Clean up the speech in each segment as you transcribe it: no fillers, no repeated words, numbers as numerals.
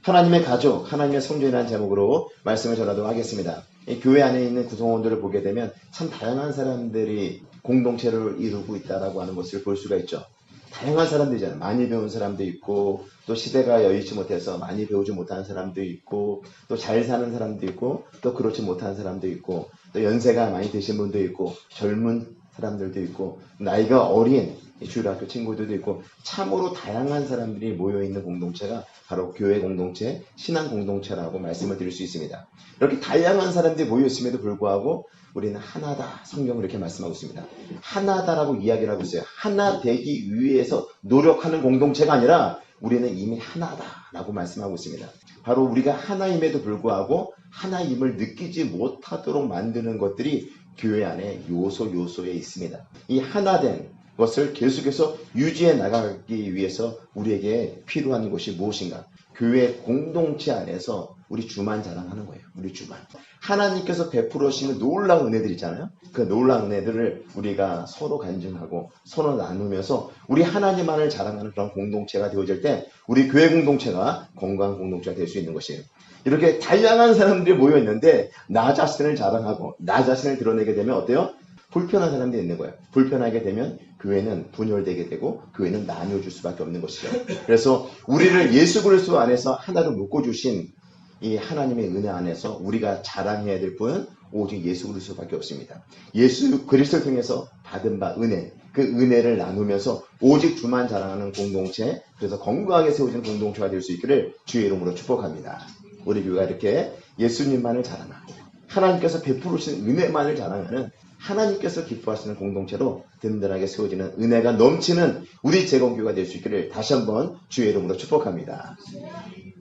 하나님의 가족, 하나님의 성전이라는 제목으로 말씀을 전하도록 하겠습니다. 이 교회 안에 있는 구성원들을 보게 되면 참 다양한 사람들이 공동체를 이루고 있다라고 하는 것을 볼 수가 있죠. 다양한 사람들이잖아요. 많이 배운 사람도 있고, 또 시대가 여의치 못해서 많이 배우지 못하는 사람도 있고, 또 잘 사는 사람도 있고, 또 그렇지 못한 사람도 있고, 또 연세가 많이 드신 분도 있고, 젊은 사람들도 있고, 나이가 어린 주일학교 친구들도 있고, 참으로 다양한 사람들이 모여있는 공동체가 바로 교회 공동체, 신앙 공동체라고 말씀을 드릴 수 있습니다. 이렇게 다양한 사람들이 모여있음에도 불구하고 우리는 하나다. 성경은 이렇게 말씀하고 있습니다. 하나다라고 이야기를 하고 있어요. 하나 되기 위해서 노력하는 공동체가 아니라 우리는 이미 하나다라고 말씀하고 있습니다. 바로 우리가 하나임에도 불구하고 하나임을 느끼지 못하도록 만드는 것들이 교회 안에 요소에 있습니다. 이 하나된 것을 계속해서 유지해 나가기 위해서 우리에게 필요한 것이 무엇인가? 교회 공동체 안에서 우리 주만 자랑하는 거예요. 우리 주만. 하나님께서 베풀으시는 놀라운 은혜들 있잖아요. 그 놀라운 은혜들을 우리가 서로 간증하고 서로 나누면서 우리 하나님만을 자랑하는 그런 공동체가 되어질 때 우리 교회 공동체가 건강한 공동체가 될 수 있는 것이에요. 이렇게 다양한 사람들이 모여 있는데 나 자신을 자랑하고 나 자신을 드러내게 되면 어때요? 불편한 사람들이 있는 거예요. 불편하게 되면 교회는 분열되게 되고 교회는 나뉘어질 수밖에 없는 것이죠. 그래서 우리를 예수 그리스도 안에서 하나로 묶어주신 이 하나님의 은혜 안에서 우리가 자랑해야 될 분은 오직 예수 그리스도밖에 없습니다. 예수 그리스도를 통해서 받은 바 은혜, 그 은혜를 나누면서 오직 주만 자랑하는 공동체, 그래서 건강하게 세워진 공동체가 될 수 있기를 주의 이름으로 축복합니다. 우리 교회가 이렇게 예수님만을 자랑하고 하나님께서 베풀으신 은혜만을 자랑하는 하나님께서 기뻐하시는 공동체로 든든하게 세워지는 은혜가 넘치는 우리 재건교회가 될 수 있기를 다시 한번 주의 이름으로 축복합니다.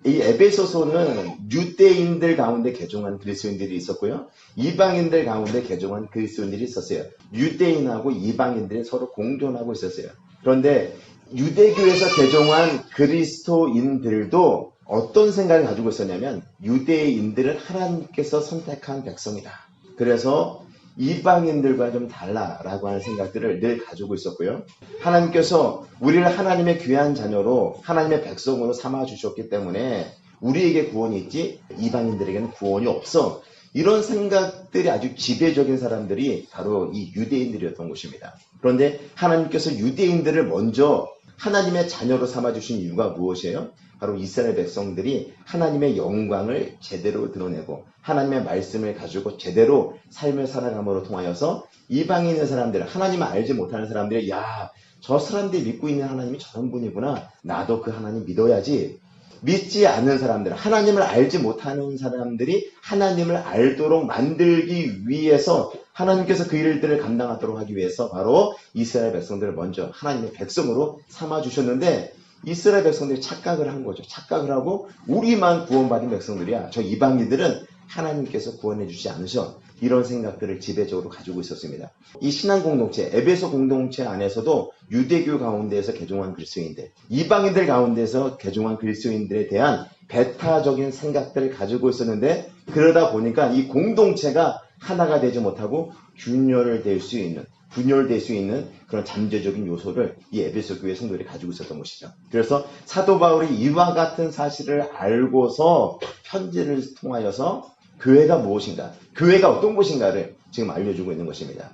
이 에베소서는 유대인들 가운데 개종한 그리스도인들이 있었고요. 이방인들 가운데 개종한 그리스도인들이 있었어요. 유대인하고 이방인들이 서로 공존하고 있었어요. 그런데 유대교에서 개종한 그리스도인들도 어떤 생각을 가지고 있었냐면 유대인들은 하나님께서 선택한 백성이다. 그래서 이방인들과 좀 달라라고 하는 생각들을 늘 가지고 있었고요. 하나님께서 우리를 하나님의 귀한 자녀로 하나님의 백성으로 삼아주셨기 때문에 우리에게 구원이 있지 이방인들에게는 구원이 없어. 이런 생각들이 아주 지배적인 사람들이 바로 이 유대인들이었던 것입니다. 그런데 하나님께서 유대인들을 먼저 하나님의 자녀로 삼아주신 이유가 무엇이에요? 바로 이스라엘 백성들이 하나님의 영광을 제대로 드러내고 하나님의 말씀을 가지고 제대로 삶을 살아감으로 통하여서 이방인의 사람들, 하나님을 알지 못하는 사람들이 야, 저 사람들이 믿고 있는 하나님이 저런 분이구나. 나도 그 하나님 믿어야지. 믿지 않는 사람들, 하나님을 알지 못하는 사람들이 하나님을 알도록 만들기 위해서 하나님께서 그 일들을 감당하도록 하기 위해서 바로 이스라엘 백성들을 먼저 하나님의 백성으로 삼아주셨는데 이스라엘 백성들이 착각을 한 거죠. 착각을 하고 우리만 구원받은 백성들이야. 저 이방인들은 하나님께서 구원해 주지 않으셔. 이런 생각들을 지배적으로 가지고 있었습니다. 이 신앙 공동체, 에베소 공동체 안에서도 유대교 가운데에서 개종한 그리스도인들, 이방인들 가운데서 개종한 그리스도인들에 대한 배타적인 생각들을 가지고 있었는데 그러다 보니까 이 공동체가 하나가 되지 못하고 분열될 수 있는 그런 잠재적인 요소를 이 에베소 교회 성도들이 가지고 있었던 것이죠. 그래서 사도 바울이 이와 같은 사실을 알고서 편지를 통하여서 교회가 무엇인가, 교회가 어떤 곳인가를 지금 알려주고 있는 것입니다.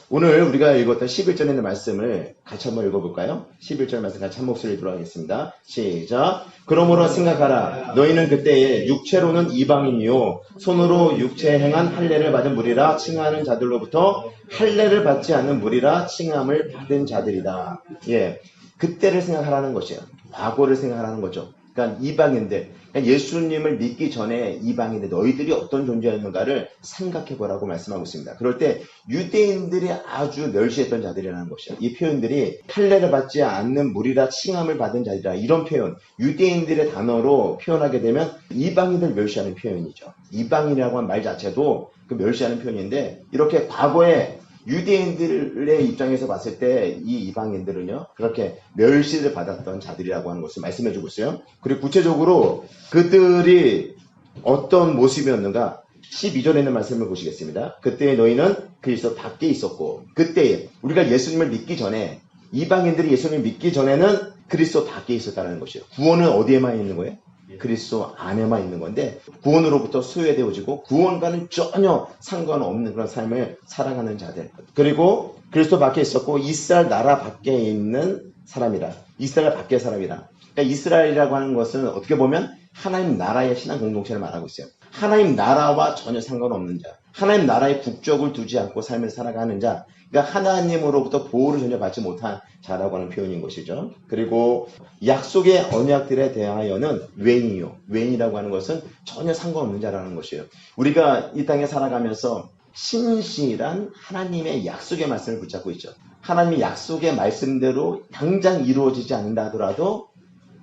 오늘 우리가 읽었던 11절에 있는 말씀을 같이 한번 읽어볼까요? 11절 말씀 같이 한 목소리 들어가겠습니다. 시작. 그러므로 생각하라. 너희는 그때에 육체로는 이방인이요 손으로 육체에 행한 할례를 받은 무리라 칭하는 자들로부터 할례를 받지 않는 무리라 칭함을 받은 자들이다. 예, 그때를 생각하라는 것이에요. 과거를 생각하라는 거죠. 그러니까 이방인들, 그러니까 예수님을 믿기 전에 이방인들, 너희들이 어떤 존재였는가를 생각해보라고 말씀하고 있습니다. 그럴 때 유대인들이 아주 멸시했던 자들이라는 것이에요. 이 표현들이 할례를 받지 않는 무리라 칭함을 받은 자들이라, 이런 표현, 유대인들의 단어로 표현하게 되면 이방인들 멸시하는 표현이죠. 이방인이라고 하는 말 자체도 그 멸시하는 표현인데, 이렇게 과거에 유대인들의 입장에서 봤을 때 이 이방인들은요 그렇게 멸시를 받았던 자들이라고 하는 것을 말씀해주고 있어요. 그리고 구체적으로 그들이 어떤 모습이었는가 12절에 있는 말씀을 보시겠습니다. 그때 너희는 그리스도 밖에 있었고, 그때 우리가 예수님을 믿기 전에, 이방인들이 예수님을 믿기 전에는 그리스도 밖에 있었다는 것이에요. 구원은 어디에만 있는 거예요? 그리스도 안에만 있는 건데 구원으로부터 소외되어지고 구원과는 전혀 상관없는 그런 삶을 살아가는 자들, 그리고 그리스도 밖에 있었고 이스라엘 나라 밖에 있는 사람이라, 이스라엘 밖의 사람이라. 그러니까 이스라엘이라고 하는 것은 어떻게 보면 하나님 나라의 신앙 공동체를 말하고 있어요. 하나님 나라와 전혀 상관없는 자, 하나님 나라의 국적을 두지 않고 삶을 살아가는 자, 그러니까 하나님으로부터 보호를 전혀 받지 못한 자라고 하는 표현인 것이죠. 그리고 약속의 언약들에 대하여는 외인이요, 외인이라고 하는 것은 전혀 상관없는 자라는 것이에요. 우리가 이 땅에 살아가면서 신실한 하나님의 약속의 말씀을 붙잡고 있죠. 하나님의 약속의 말씀대로 당장 이루어지지 않는다 하더라도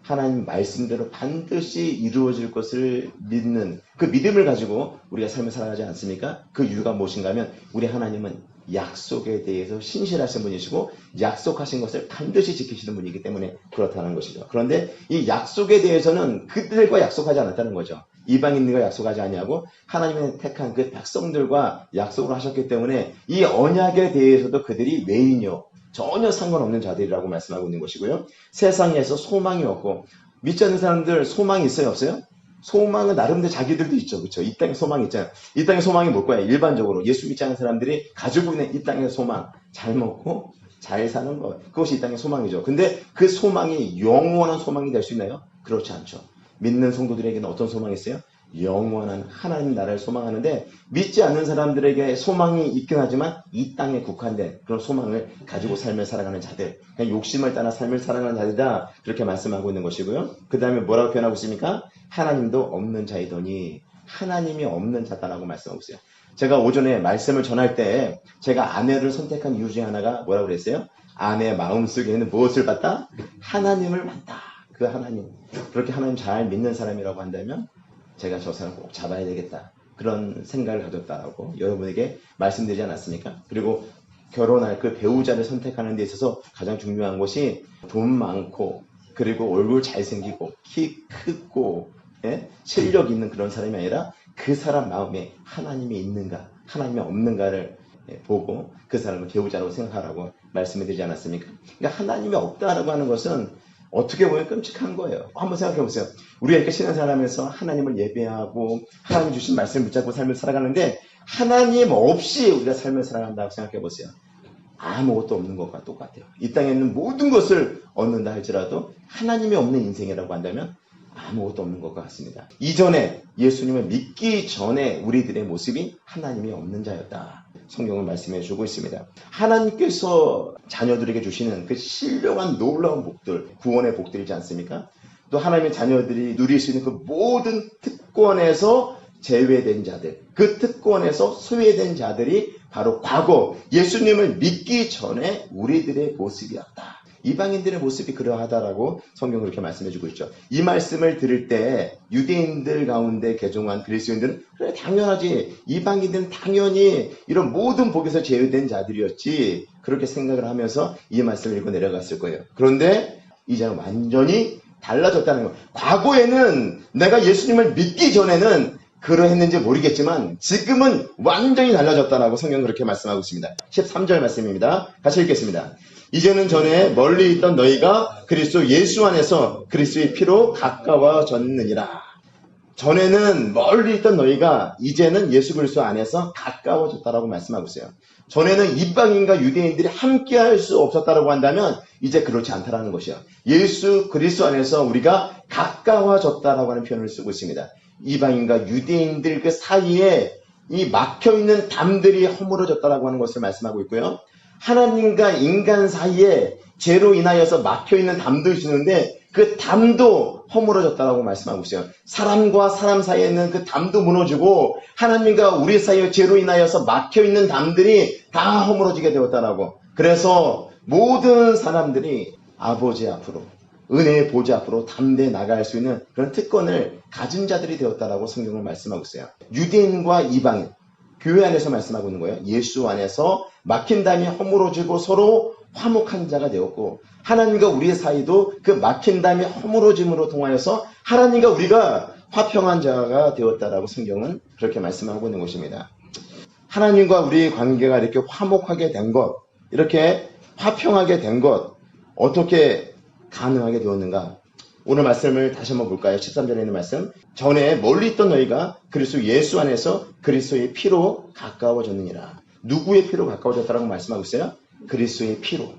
하나님 말씀대로 반드시 이루어질 것을 믿는 그 믿음을 가지고 우리가 삶을 살아가지 않습니까? 그 이유가 무엇인가 하면 우리 하나님은 약속에 대해서 신실하신 분이시고 약속하신 것을 반드시 지키시는 분이기 때문에 그렇다는 것이죠. 그런데 이 약속에 대해서는 그들과 약속하지 않았다는 거죠. 이방인들과 약속하지 아니하고 하나님의 택한 그 백성들과 약속을 하셨기 때문에 이 언약에 대해서도 그들이 외인이요, 전혀 상관없는 자들이라고 말씀하고 있는 것이고요. 세상에서 소망이 없고, 믿지 않는 사람들 소망이 있어요, 없어요? 소망은 나름대로 자기들도 있죠. 그렇죠? 이 땅에 소망이 있잖아요. 이 땅의 소망이 뭘까요? 일반적으로 예수 믿지 않는 사람들이 가지고 있는 이 땅의 소망, 잘 먹고 잘 사는 것, 그것이 이 땅의 소망이죠. 근데 그 소망이 영원한 소망이 될 수 있나요? 그렇지 않죠. 믿는 성도들에게는 어떤 소망이 있어요? 영원한 하나님 나라를 소망하는데, 믿지 않는 사람들에게 소망이 있긴 하지만 이 땅에 국한된 그런 소망을 가지고 삶을 살아가는 자들, 그냥 욕심을 따라 삶을 살아가는 자들이다, 그렇게 말씀하고 있는 것이고요. 그 다음에 뭐라고 표현하고 있습니까? 하나님도 없는 자이더니, 하나님이 없는 자다라고 말씀하고 있어요. 제가 오전에 말씀을 전할 때 제가 아내를 선택한 이유 중에 하나가 뭐라고 그랬어요? 아내의 마음속에는 무엇을 봤다? 하나님을 봤다. 그 하나님, 그렇게 하나님 잘 믿는 사람이라고 한다면 제가 저 사람 꼭 잡아야 되겠다, 그런 생각을 가졌다라고 여러분에게 말씀드리지 않았습니까? 그리고 결혼할 그 배우자를 선택하는 데 있어서 가장 중요한 것이 돈 많고, 그리고 얼굴 잘생기고 키 크고, 예? 실력 있는 그런 사람이 아니라 그 사람 마음에 하나님이 있는가 하나님이 없는가를 보고 그 사람을 배우자라고 생각하라고 말씀을 드리지 않았습니까? 그러니까 하나님이 없다라고 하는 것은 어떻게 보면 끔찍한 거예요. 한번 생각해 보세요. 우리가 이렇게 신앙생활하면서 하나님을 예배하고 하나님 주신 말씀을 붙잡고 삶을 살아가는데 하나님 없이 우리가 삶을 살아간다고 생각해 보세요. 아무것도 없는 것과 똑같아요. 이 땅에 있는 모든 것을 얻는다 할지라도 하나님이 없는 인생이라고 한다면 아무것도 없는 것과 같습니다. 이전에 예수님을 믿기 전에 우리들의 모습이 하나님이 없는 자였다, 성경은 말씀해 주고 있습니다. 하나님께서 자녀들에게 주시는 그 신령한 놀라운 복들, 구원의 복들이지 않습니까? 또 하나님의 자녀들이 누릴 수 있는 그 모든 특권에서 제외된 자들, 그 특권에서 소외된 자들이 바로 과거 예수님을 믿기 전에 우리들의 모습이었다. 이방인들의 모습이 그러하다라고 성경은 그렇게 말씀해주고 있죠. 이 말씀을 들을 때 유대인들 가운데 개종한 그리스도인들은 그래, 당연하지, 이방인들은 당연히 이런 모든 복에서 제외된 자들이었지, 그렇게 생각을 하면서 이 말씀을 읽고 내려갔을 거예요. 그런데 이제는 완전히 달라졌다는 거예요. 과거에는 내가 예수님을 믿기 전에는 그러했는지 모르겠지만 지금은 완전히 달라졌다라고 성경은 그렇게 말씀하고 있습니다. 13절 말씀입니다. 같이 읽겠습니다. 이제는 전에 멀리 있던 너희가 그리스도 예수 안에서 그리스도의 피로 가까워졌느니라. 전에는 멀리 있던 너희가 이제는 예수 그리스도 안에서 가까워졌다라고 말씀하고 있어요. 전에는 이방인과 유대인들이 함께 할 수 없었다라고 한다면 이제 그렇지 않다라는 것이요. 예수 그리스도 안에서 우리가 가까워졌다라고 하는 표현을 쓰고 있습니다. 이방인과 유대인들 그 사이에 이 막혀있는 담들이 허물어졌다라고 하는 것을 말씀하고 있고요. 하나님과 인간 사이에 죄로 인하여서 막혀있는 담도 있는데 그 담도 허물어졌다라고 말씀하고 있어요. 사람과 사람 사이에 있는 그 담도 무너지고 하나님과 우리 사이에 죄로 인하여서 막혀있는 담들이 다 허물어지게 되었다라고. 그래서 모든 사람들이 아버지 앞으로, 은혜의 보좌 앞으로 담대히 나갈 수 있는 그런 특권을 가진 자들이 되었다라고 성경을 말씀하고 있어요. 유대인과 이방인, 교회 안에서 말씀하고 있는 거예요. 예수 안에서 막힌 담이 허물어지고 서로 화목한 자가 되었고, 하나님과 우리의 사이도 그 막힌 담이 허물어짐으로 통하여서 하나님과 우리가 화평한 자가 되었다라고 성경은 그렇게 말씀하고 있는 것입니다. 하나님과 우리의 관계가 이렇게 화목하게 된 것, 이렇게 화평하게 된 것, 어떻게 가능하게 되었는가? 오늘 말씀을 다시 한번 볼까요? 13절에 있는 말씀. 전에 멀리 있던 너희가 그리스도 예수 안에서 그리스도의 피로 가까워졌느니라. 누구의 피로 가까워졌다라고 말씀하고 있어요? 그리스도의 피로.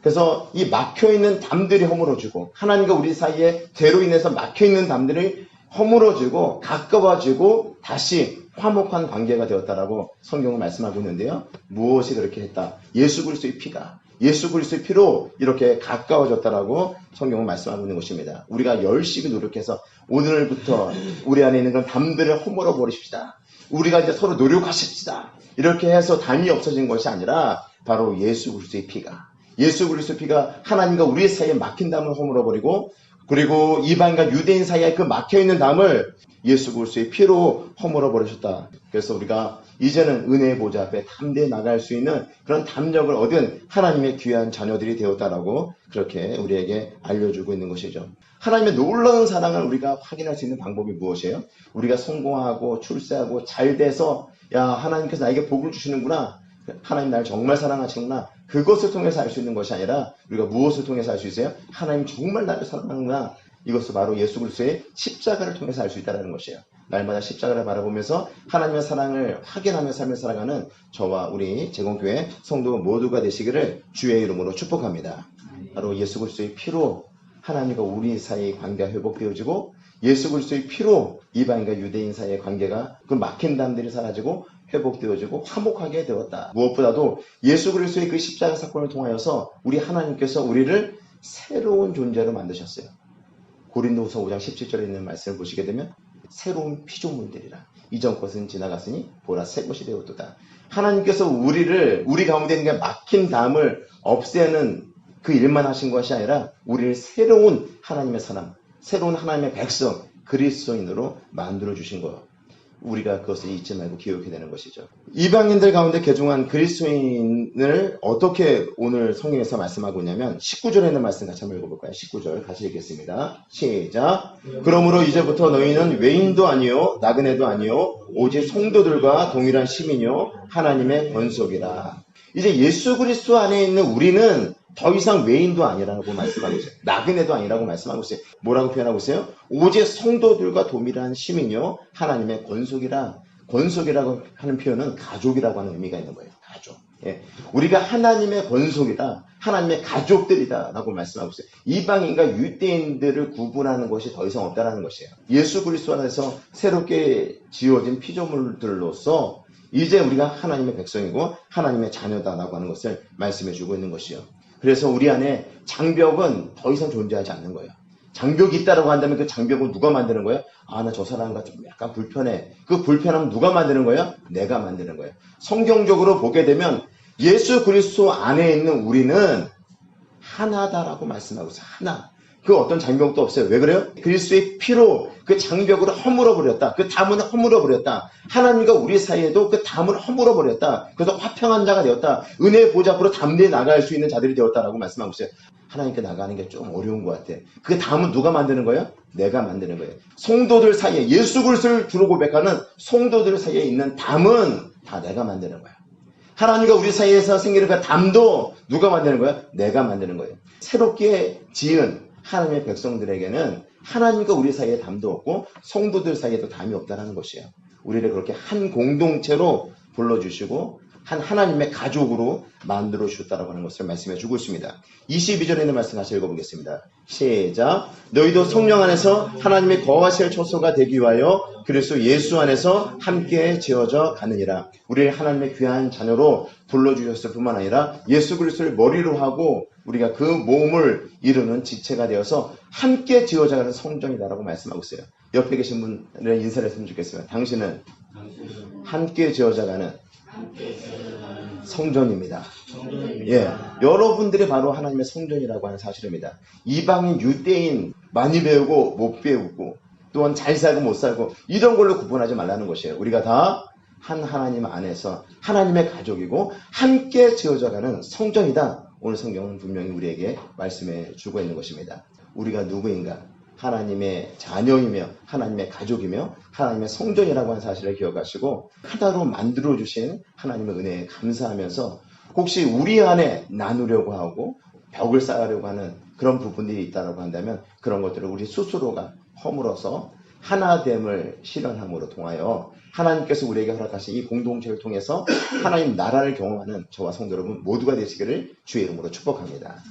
그래서 이 막혀있는 담들이 허물어지고 하나님과 우리 사이에 죄로 인해서 막혀있는 담들이 허물어지고 가까워지고 다시 화목한 관계가 되었다라고 성경은 말씀하고 있는데요. 무엇이 그렇게 했다? 예수 그리스도의 피가, 예수 그리스도의 피로 이렇게 가까워졌다라고 성경은 말씀하고 있는 것입니다. 우리가 열심히 노력해서 오늘부터 우리 안에 있는 그런 담들을 허물어 버리십시다. 우리가 이제 서로 노력하십시다. 이렇게 해서 담이 없어진 것이 아니라 바로 예수 그리스도의 피가, 예수 그리스도의 피가 하나님과 우리 사이에 막힌 담을 허물어 버리고, 그리고 이방인과 유대인 사이에 그 막혀있는 담을 예수 그리스도의 피로 허물어 버리셨다. 그래서 우리가 이제는 은혜의 보좌 앞에 담대히 나갈 수 있는 그런 담력을 얻은 하나님의 귀한 자녀들이 되었다라고 그렇게 우리에게 알려주고 있는 것이죠. 하나님의 놀라운 사랑을 우리가 확인할 수 있는 방법이 무엇이에요? 우리가 성공하고 출세하고 잘 돼서 야, 하나님께서 나에게 복을 주시는구나, 하나님 날 정말 사랑하시는구나, 그것을 통해서 알 수 있는 것이 아니라 우리가 무엇을 통해서 알 수 있어요? 하나님 정말 나를 사랑하는구나, 이것을 바로 예수 그리스도의 십자가를 통해서 알 수 있다는 것이에요. 날마다 십자가를 바라보면서 하나님의 사랑을 확인하며 삶을 살아가는 저와 우리 제공교회 성도 모두가 되시기를 주의 이름으로 축복합니다. 바로 예수 그리스도의 피로 하나님과 우리 사이의 관계가 회복되어지고, 예수 그리스도의 피로 이방인과 유대인 사이의 관계가 그 막힌 담들이 사라지고 회복되어지고 화목하게 되었다. 무엇보다도 예수 그리스도의 그 십자가 사건을 통하여서 우리 하나님께서 우리를 새로운 존재로 만드셨어요. 고린도후서 5장 17절에 있는 말씀을 보시게 되면 새로운 피조물들이라 이전 것은 지나갔으니 보라 새 것이 되었도다. 하나님께서 우리 가운데 있는 게 막힌 담을 없애는 그 일만 하신 것이 아니라 우리를 새로운 하나님의 사람, 새로운 하나님의 백성, 그리스도인으로 만들어 주신 것, 우리가 그것을 잊지 말고 기억해야 되는 것이죠. 이방인들 가운데 개종한 그리스도인을 어떻게 오늘 성경에서 말씀하고 있냐면 19절에 있는 말씀 같이 한번 읽어볼까요? 19절 같이 읽겠습니다. 시작. 그러므로 이제부터 너희는 외인도 아니요 나그네도 아니요 오직 성도들과 동일한 시민이요 하나님의 권속이라. 이제 예수 그리스도 안에 있는 우리는 더 이상 외인도 아니라고 말씀하고 있어요. 나그네도 아니라고 말씀하고 있어요. 뭐라고 표현하고 있어요? 오직 성도들과 동일한 시민이요 하나님의 권속이라. 권속이라고 하는 표현은 가족이라고 하는 의미가 있는 거예요. 가족. 예. 우리가 하나님의 권속이다, 하나님의 가족들이다 라고 말씀하고 있어요. 이방인과 유대인들을 구분하는 것이 더 이상 없다라는 것이에요. 예수 그리스도 안에서 새롭게 지어진 피조물들로서 이제 우리가 하나님의 백성이고 하나님의 자녀다라고 하는 것을 말씀해 주고 있는 것이요. 그래서 우리 안에 장벽은 더 이상 존재하지 않는 거예요. 장벽이 있다라고 한다면 그 장벽은 누가 만드는 거예요? 아, 나 저 사람과 좀 약간 불편해. 그 불편함 누가 만드는 거예요? 내가 만드는 거예요. 성경적으로 보게 되면 예수 그리스도 안에 있는 우리는 하나다라고 말씀하고 있어요. 하나. 그 어떤 장벽도 없어요. 왜 그래요? 그리스도의 피로 그 장벽을 허물어버렸다. 그 담을 허물어버렸다. 하나님과 우리 사이에도 그 담을 허물어버렸다. 그래서 화평한 자가 되었다. 은혜의 보좌 앞으로 담대히 나갈 수 있는 자들이 되었다라고 말씀하고 있어요. 하나님께 나가는 게 좀 어려운 것 같아. 그 담은 누가 만드는 거예요? 내가 만드는 거예요. 성도들 사이에, 예수 그리스도를 주로 고백하는 성도들 사이에 있는 담은 다 내가 만드는 거예요. 하나님과 우리 사이에서 생기는 그 담도 누가 만드는 거예요? 내가 만드는 거예요. 새롭게 지은 하나님의 백성들에게는 하나님과 우리 사이에 담도 없고 성도들 사이에도 담이 없다는 것이에요. 우리를 그렇게 한 공동체로 불러주시고 한 하나님의 가족으로 만들어 주셨다라고 하는 것을 말씀해 주고 있습니다. 22절에 있는 말씀 같이 읽어보겠습니다. 시작. 너희도 성령 안에서 하나님의 거하실 처소가 되기 위하여 그리스도 예수 안에서 함께 지어져 가느니라. 우리를 하나님의 귀한 자녀로 불러주셨을 뿐만 아니라 예수 그리스도를 머리로 하고 우리가 그 몸을 이루는 지체가 되어서 함께 지어져 가는 성전이다라고 말씀하고 있어요. 옆에 계신 분을 인사를 했으면 좋겠습니다. 당신은 함께 지어져 가는 성전입니다. 예, 여러분들이 바로 하나님의 성전이라고 하는 사실입니다. 이방인, 유대인 많이 배우고 못 배우고 또한 잘 살고 못 살고 이런 걸로 구분하지 말라는 것이에요. 우리가 다 한 하나님 안에서 하나님의 가족이고 함께 지어져가는 성전이다. 오늘 성경은 분명히 우리에게 말씀해 주고 있는 것입니다. 우리가 누구인가? 하나님의 자녀이며 하나님의 가족이며 하나님의 성전이라고 하는 사실을 기억하시고 하나로 만들어주신 하나님의 은혜에 감사하면서 혹시 우리 안에 나누려고 하고 벽을 쌓으려고 하는 그런 부분들이 있다고 한다면 그런 것들을 우리 스스로가 허물어서 하나됨을 실현함으로 통하여 하나님께서 우리에게 허락하신 이 공동체를 통해서 하나님 나라를 경험하는 저와 성도 여러분 모두가 되시기를 주의 이름으로 축복합니다.